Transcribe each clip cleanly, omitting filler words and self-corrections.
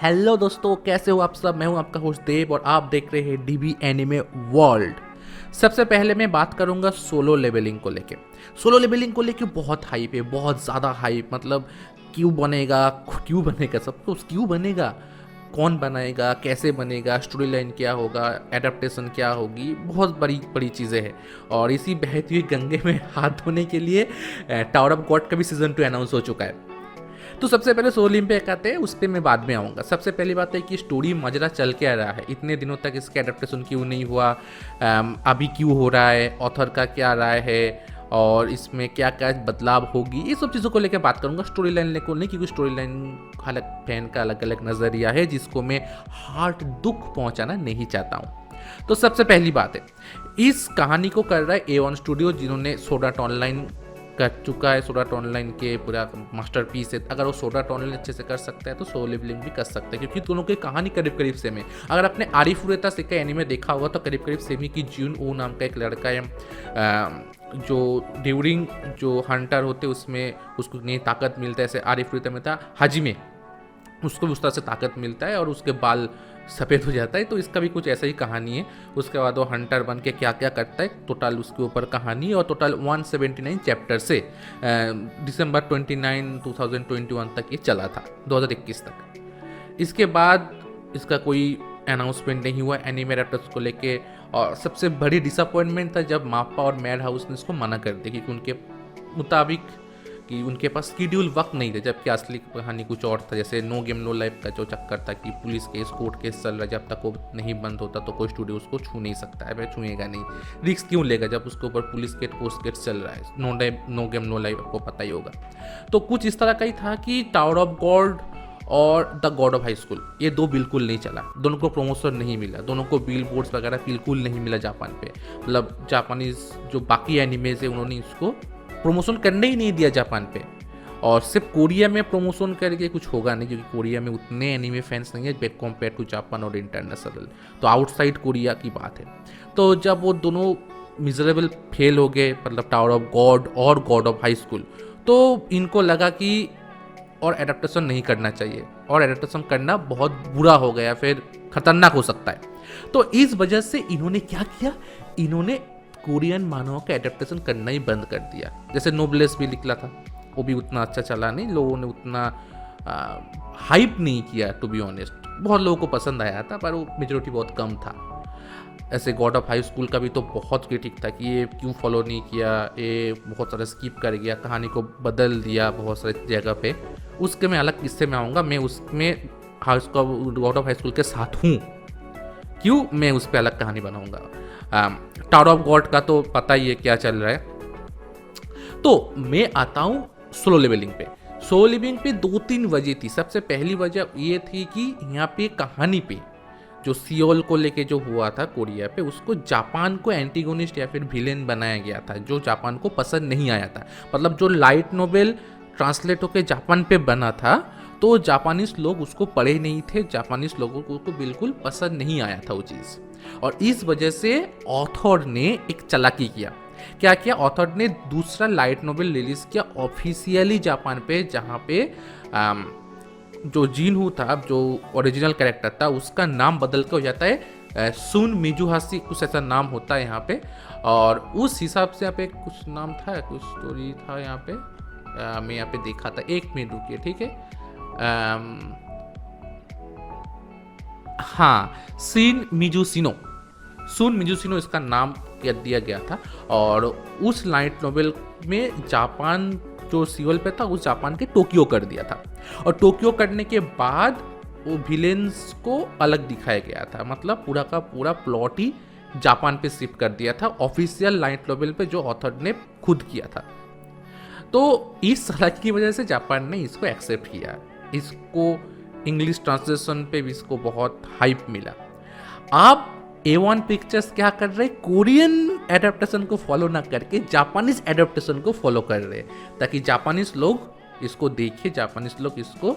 Hello दोस्तों, कैसे हो आप सब। मैं हूं आपका होस्ट देव और आप देख रहे हैं डीबी एनिमे वर्ल्ड। सबसे पहले मैं बात करूंगा सोलो लेवलिंग को लेके। सोलो लेवलिंग को लेके बहुत हाइप है, बहुत ज़्यादा हाइप। मतलब क्यों बनेगा, क्यों बनेगा, सब कुछ क्यों बनेगा, कौन बनाएगा, कैसे बनेगा, स्टोरी लाइन क्या होगा, एडेप्टेशन क्या होगी, बहुत बड़ी बड़ी चीज़ें हैं। और इसी बहती हुई गंगे में हाथ धोने के लिए टावर ऑफ गॉड का भी सीजन 2 अनाउंस हो चुका है। तो सबसे पहले सोल इम्पैक्ट आते हैं, उस पर मैं बाद में आऊँगा। सबसे पहली बात है कि स्टोरी मजरा चल के आ रहा है, इतने दिनों तक इसका एडेप्टेशन क्यों नहीं हुआ, अभी क्यों हो रहा है, ऑथर का क्या राय है और इसमें क्या क्या बदलाव होगी, ये सब चीज़ों को लेकर बात करूंगा। स्टोरी लाइन लेकर नहीं, क्योंकि स्टोरी लाइन अलग फैन का अलग अलग नज़रिया है जिसको मैं हार्ट दुख पहुंचाना नहीं चाहता हूँ। तो सबसे पहली बात है, इस कहानी को कर रहा है A1 स्टूडियो, जिन्होंने सोडा आर्ट ऑनलाइन कर चुका है। सोडा आर्ट ऑनलाइन के पूरा मास्टरपीस है। अगर वो सोडा आर्ट ऑनलाइन अच्छे से कर सकता है तो सोलो लेवलिंग भी कर सकता है, क्योंकि दोनों की कहानी करीब करीब सेम है। अगर आपने आरिफ उरेता से का एनीमे देखा होगा तो करीब करीब सेम ही की जून ओ नाम का एक लड़का है, जो ड्यूरिंग जो हंटर होते उसमें उसको नई ताकत मिलता है। ऐसे आरिफ उरेता में था हाजिमे, उसको भी उस तरह से ताकत मिलता है और उसके बाल सफ़ेद हो जाता है। तो इसका भी कुछ ऐसा ही कहानी है। उसके बाद वो हंटर बन के क्या क्या करता है, टोटल उसके ऊपर कहानी है। और टोटल 179 चैप्टर से दिसंबर 29, 2021 तक ये चला था, 2021 तक। इसके बाद इसका कोई अनाउंसमेंट नहीं हुआ एनीमे एडेप्टर्स को लेके। और सबसे बड़ी डिसअपॉइंटमेंट था जब मापा और मैड हाउस ने इसको मना कर दिया, क्योंकि उनके मुताबिक कि उनके पास शेड्यूल वक्त नहीं थे, जबकि असली कहानी कुछ और था। जैसे नो गेम नो लाइफ का जो चक्कर था कि पुलिस केस, कोर्ट केस चल रहा है, जब तक वो नहीं बंद होता तो कोई स्टूडियो उसको छू नहीं सकता है। वह छुएगा नहीं, रिस्क क्यों लेगा जब उसके ऊपर पुलिस केस, पोस्ट केस चल रहा है। नो गेम नो लाइफ आपको पता ही होगा। तो कुछ इस तरह का ही था कि टावर ऑफ गॉड और the God of high school, ये दो बिल्कुल नहीं चला। दोनों को प्रमोशन नहीं मिला, दोनों को बिल बोर्ड्स वगैरह बिल्कुल नहीं मिला जापान पे। मतलब जापानीज जो बाकी एनिमेज है उन्होंने इसको प्रमोशन करने ही नहीं दिया जापान पे। और सिर्फ कोरिया में प्रमोशन करके कुछ होगा नहीं, क्योंकि कोरिया में उतने एनीमे फैंस नहीं है कंपेयर टू जापान और इंटरनेशनल। तो आउटसाइड कोरिया की बात है। तो जब वो दोनों मिजरेबल फेल हो गए, मतलब टावर ऑफ गॉड और गॉड ऑफ हाई स्कूल, तो इनको लगा कि और एडेप्टेशन नहीं करना चाहिए, और एडेप्टेशन करना बहुत बुरा हो गया, फिर खतरनाक हो सकता है। तो इस वजह से इन्होंने क्या किया, इन्होंने कोरियन मानवों का एडेप्टेशन करना ही बंद कर दिया। जैसे नोबलेस भी निकला था, वो भी उतना अच्छा चला नहीं, लोगों ने उतना हाइप नहीं किया। टू बी ऑनेस्ट, बहुत लोगों को पसंद आया था पर वो मेजोरिटी बहुत कम था। ऐसे गॉड ऑफ हाई स्कूल का भी तो बहुत क्रिटिक था कि ये क्यों फॉलो नहीं किया, ये बहुत सारा स्किप कर गया, कहानी को बदल दिया बहुत सारे जगह पे। उसके मैं अलग किस्से में आऊँगा, मैं उसमें गॉड ऑफ हाई स्कूल के साथ हूँ, क्यों मैं उस पर अलग कहानी बनाऊँगा। टावर ऑफ गॉड का तो पता ही है क्या चल रहा है। तो मैं आता हूँ सोलो लेवलिंग पे। सोलो लेवलिंग पे 2-3 वजह थी। सबसे पहली वजह ये थी कि यहाँ पे कहानी पे जो सियोल को लेके जो हुआ था कोरिया पे, उसको जापान को एंटीगोनिस्ट या फिर विलेन बनाया गया था, जो जापान को पसंद नहीं आया था। मतलब जो लाइट नोवेल ट्रांसलेट होकर जापान पे बना था, तो जापानीज लोग उसको पढ़े नहीं थे, जापानीज लोगों को बिल्कुल पसंद नहीं आया था वो चीज़। और इस वजह से ऑथर ने एक चालाकी किया। क्या किया, ऑथर ने दूसरा लाइट नोवेल रिलीज किया ऑफिशियली जापान पे, जहाँ पे जो जिनहू था, जो ओरिजिनल कैरेक्टर था, उसका नाम बदल के हो जाता है सुन मिजुहाशी, कुछ ऐसा नाम होता है यहाँ पे। और उस हिसाब से यहाँ पे कुछ नाम था, कुछ स्टोरी था यहाँ पे, मैं यहाँ पे देखा था, 1 मिनट रुकिए, ठीक है। हाँ, सुन मिजुसिनो इसका नाम दिया गया था। और उस लाइट नोवेल में जापान जो सियोल पे था, उस जापान के टोक्यो कर दिया था। और टोक्यो करने के बाद वो विलेंस को अलग दिखाया गया था। मतलब पूरा का पूरा प्लॉट ही जापान पे शिफ्ट कर दिया था, ऑफिशियल लाइट नोवेल पे जो ऑथर ने खुद किया था। तो इस तरह की वजह से जापान ने इसको एक्सेप्ट किया। इसको इंग्लिश ट्रांसलेशन पे भी इसको बहुत हाइप मिला। अब A1 पिक्चर्स क्या कर रहे, कोरियन एडेप्टेशन को फॉलो ना करके जापानीज एडेप्टेशन को फॉलो कर रहे, ताकि जापानीज लोग इसको देखे, जापानीज लोग इसको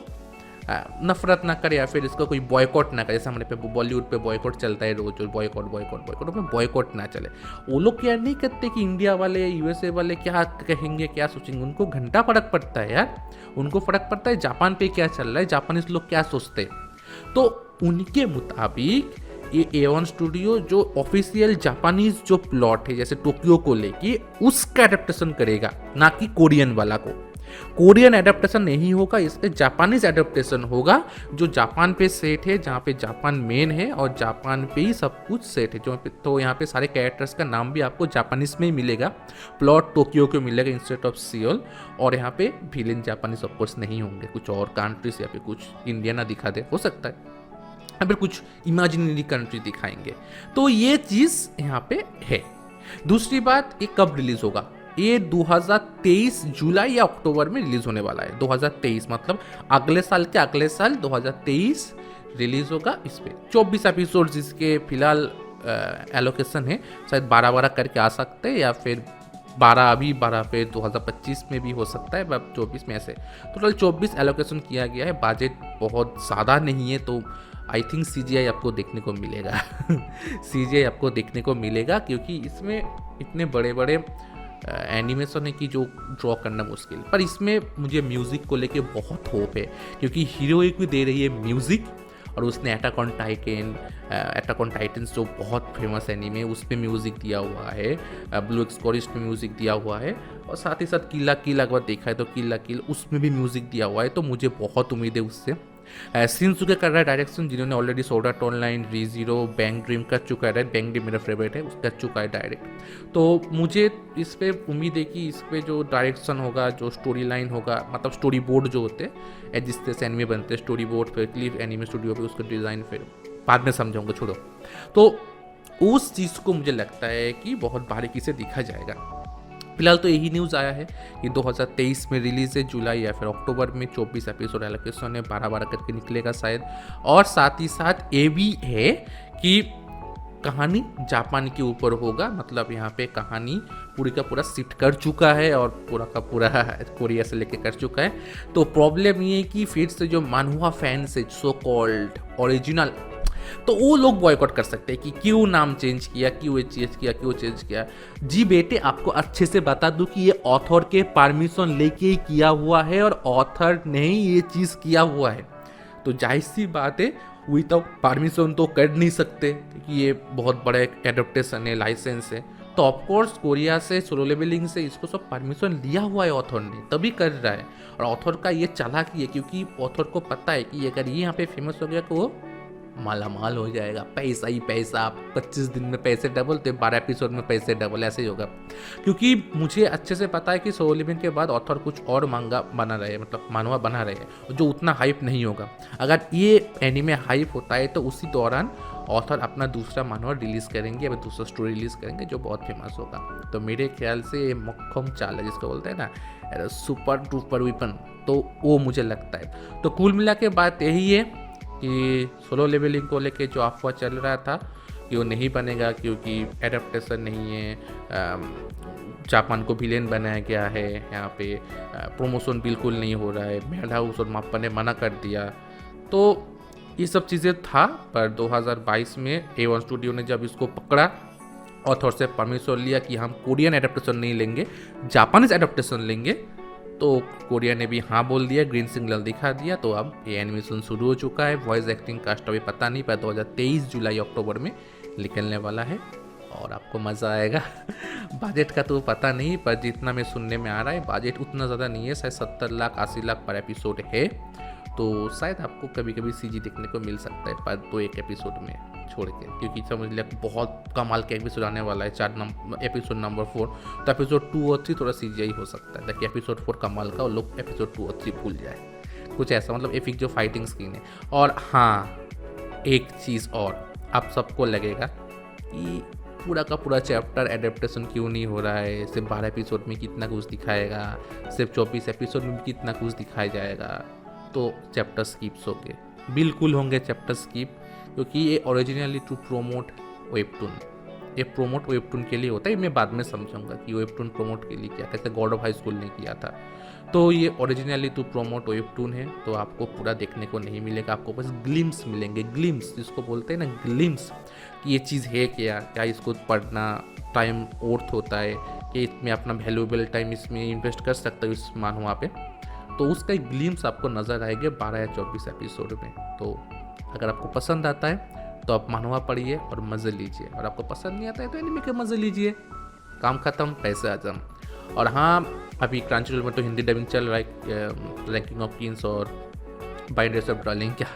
नफरत ना करे या फिर इसका कोई बॉयकॉट ना करे। जैसे हमारे पे बॉलीवुड पे बॉयकॉट चलता है रोज, बॉयकॉट में बॉयकॉट ना चले। वो लोग क्या नहीं करते कि इंडिया वाले, USA वाले क्या कहेंगे, क्या सोचेंगे, उनको घंटा फर्क पड़ता है यार। उनको फर्क पड़ता है जापान पे क्या चल रहा है, जापानीज लोग क्या सोचते हैं। तो उनके मुताबिक ये A1 स्टूडियो जो ऑफिशियल जापानीज जो प्लॉट है जैसे टोक्यो को लेके उसका एडेप्टेशन करेगा, ना कि कोरियन वाला को। कोरियन एडेप्टेशन नहीं होगा, इसके जापानीज एडेप्टेशन होगा जो जापान पे सेट है, जहाँ पे जापान मेन है और जापान पे ही सब कुछ सेट है। जो तो यहाँ पे सारे कैरेक्टर्स का नाम भी आपको जापानीज में ही मिलेगा, प्लॉट टोक्यो को मिलेगा इंस्टेड ऑफ सियोल, और यहाँ पे विलेन जापानीज ऑफकोर्स नहीं होंगे, कुछ और कंट्रीज या फिर कुछ इंडिया ना दिखा दे, हो सकता है या फिर कुछ इमेजिनरी कंट्री दिखाएंगे। तो ये चीज़ यहाँ पे है। दूसरी बात, ये कब रिलीज होगा? ये 2023 जुलाई या अक्टूबर में रिलीज होने वाला है। 2023 मतलब अगले साल के अगले साल 2023 रिलीज होगा। इस पे 24 एपिसोड जिसके फिलहाल एलोकेशन है, शायद 12 करके आ सकते हैं या फिर 12 अभी 12 फिर 2025 में भी हो सकता है, 24 में ऐसे टोटल 24 एलोकेशन किया गया है। बजट बहुत ज़्यादा नहीं है, तो आई थिंक CGI आपको देखने को मिलेगा CGI आपको देखने को मिलेगा, क्योंकि इसमें इतने बड़े बड़े एनिमेशन है कि जो ड्रॉ करना मुश्किल। पर इसमें मुझे म्यूज़िक को लेके बहुत होप है, क्योंकि हीरोइक भी दे रही है म्यूज़िक, और उसने अटैक ऑन टाइटन्स जो बहुत फेमस एनीमे है उस पर म्यूज़िक दिया हुआ है, ब्लू एक्सकोरिस्ट में म्यूज़िक दिया हुआ है, और साथ ही साथ किल ला किल अगर देखा है तो किल ला किल उसमें भी म्यूज़िक दिया हुआ है। तो मुझे बहुत उम्मीद है उससे। शिनसुके कर रहा है डायरेक्शन, जिन्होंने ऑलरेडी सोल्ड आर्ट ऑनलाइन, रीजीरो, बैंक ड्रीम कर चुका है। बैंक ड्रीम मेरा फेवरेट है, उसका कर चुका है डायरेक्ट। तो मुझे इस पे उम्मीद है कि इस पे जो डायरेक्शन होगा, जो स्टोरी लाइन होगा, मतलब स्टोरी बोर्ड जो होते हैं जिस तरह से एनिमे बनते हैं, स्टोरी बोर्ड फिर क्लिफ एनिमे स्टूडियो पे उसका डिज़ाइन फिर बाद में समझाऊंगा, छोड़ो। तो उस चीज़ को मुझे लगता है कि बहुत बारीकी से देखा जाएगा। फिलहाल तो यही न्यूज़ आया है कि 2023 में रिलीज़ है, जुलाई या फिर अक्टूबर में 24 एपिसोड एलोकेशन है, 12 करके निकलेगा शायद। और साथ ही साथ ये भी है कि कहानी जापान के ऊपर होगा, मतलब यहाँ पे कहानी पूरी का पूरा शिफ्ट कर चुका है और पूरा का पूरा कोरिया से लेके कर चुका है। तो प्रॉब्लम ये है कि फिर से जो मानहुआ फैंस है, सो कॉल्ड ओरिजिनल, तो वो लोग बॉयकॉट कर सकते हैं कि क्यों नाम चेंज किया, क्यों ये चेंज किया, क्यों चेंज किया। जी बेटे, आपको अच्छे से बता दूं कि ये ऑथर के परमिशन लेके ही किया हुआ है और ऑथर ने ही ये चीज़ किया हुआ है। तो जाहिर सी बात है विदाउट परमिशन तो कर नहीं सकते, क्योंकि ये बहुत बड़ा एक एडेप्टेशन है, लाइसेंस है। तो ऑफकोर्स कोरिया से, सोलो लेवलिंग से इसको सब परमिशन लिया हुआ है ऑथर ने, तभी कर रहा है। और ऑथर का ये चालाकी है, क्योंकि ऑथर को पता है कि अगर ये यहाँ पे फेमस हो गया तो वो मालामाल हो जाएगा, पैसा ही पैसा। 25 दिन में पैसे डबल, तो 12 एपिसोड में पैसे डबल, ऐसे ही होगा। क्योंकि मुझे अच्छे से पता है कि सोलो लेवलिंग के बाद ऑथर कुछ और मांगा बना रहे, मतलब मानवा बना रहे हैं, जो उतना हाइप नहीं होगा। अगर ये एनीमे हाइप होता है तो उसी दौरान ऑथर अपना दूसरा मानवा रिलीज़ करेंगे या दूसरा स्टोरी रिलीज़ करेंगे जो बहुत फेमस होगा। तो मेरे ख्याल से ये मक्खम चाल है, जिसको बोलते हैं ना सुपर डुपर वेपन, तो वो मुझे लगता है। तो कुल मिला के बात यही है कि सोलो लेवलिंग को लेके जो अफवाह चल रहा था कि वो नहीं बनेगा क्योंकि एडेप्टेशन नहीं है, जापान को विलेन बनाया गया है, यहाँ पे प्रमोशन बिल्कुल नहीं हो रहा है, मेड हाउस और माप्पा ने मना कर दिया। तो ये सब चीज़ें था। पर 2022 में A1 स्टूडियो ने जब इसको पकड़ा, ऑथर से परमिशन लिया कि हम कोरियन एडेप्टेशन नहीं लेंगे, जापानीज एडेप्टेशन लेंगे, तो कोरिया ने भी हाँ बोल दिया, ग्रीन सिग्नल दिखा दिया। तो अब ये एनिमेशन शुरू हो चुका है। वॉइस एक्टिंग कास्ट अभी पता नहीं, पर 2023 जुलाई अक्टूबर में निकलने वाला है और आपको मज़ा आएगा। बजट का तो पता नहीं, पर जितना मैं सुनने में आ रहा है बजट उतना ज़्यादा नहीं है, शायद 70 लाख 80 लाख पर एपिसोड है। तो शायद आपको कभी कभी CG देखने को मिल सकता है, पर 2-1 एपिसोड में छोड़ के, क्योंकि समझ लिया बहुत कमाल का एपिसोड आने वाला है, एपिसोड नंबर 4। तो एपिसोड 2 और 3 थोड़ा CGI हो सकता है, ताकि एपिसोड 4 कमाल का और लोग एपिसोड 2 और 3 भूल जाए, कुछ ऐसा, मतलब एपिक जो फाइटिंग सीन है। और हाँ, एक चीज़ और, आप सबको लगेगा कि पूरा का पूरा चैप्टर एडेप्टेशन क्यों नहीं हो रहा है, सिर्फ 12 एपिसोड में कितना कुछ दिखाएगा, सिर्फ 24 एपिसोड में कितना कुछ दिखाया जाएगा। तो चैप्टर स्किप्स होंगे, बिल्कुल होंगे चैप्टर स्किप, क्योंकि ये ओरिजिनली टू प्रोमोट वेबटून, ये प्रोमोट वेबटून के लिए होता है। मैं बाद में समझाऊंगा कि वेबटून प्रोमोट के लिए क्या, कैसे गॉड ऑफ हाई स्कूल ने किया था। तो ये ओरिजिनली टू प्रोमोट वेबटून है, तो आपको पूरा देखने को नहीं मिलेगा, आपको बस ग्लिम्स मिलेंगे, ग्लिम्स जिसको बोलते हैं ना, ग्लिम्स, कि ये चीज़ है क्या इसको पढ़ना टाइम वर्थ होता है, कि इसमें अपना वैल्यूएबल टाइम इसमें इन्वेस्ट कर सकता हूँ इस मानवा पे। तो उसका एक ग्लिम्स आपको नज़र आएगा 12 या 24 एपिसोड में। तो अगर आपको पसंद आता है तो आप मानवा पढ़िए और मज़े लीजिए, और आपको पसंद नहीं आता है तो एनिमे के मज़े लीजिए। काम ख़त्म, पैसे हजम। और हाँ, अभी क्रंचरोल में तो हिंदी डबिंग चल रहा है, रैंकिंग ऑफ किंग्स और बाइंडर्स ऑफ डार्लिंग क्या।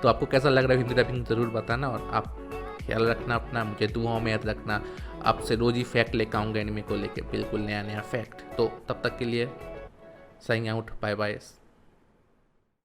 तो आपको कैसा लग रहा है हिंदी डबिंग ज़रूर बताना, और आप ख्याल रखना अपना, मुझे दुआओं में याद रखना। आपसे रोज़ ही फैक्ट लेकर आऊँगा एनिमे को लेके, बिल्कुल नया नया फैक्ट। तो तब तक के लिए साइंग आउट, बाय बाय।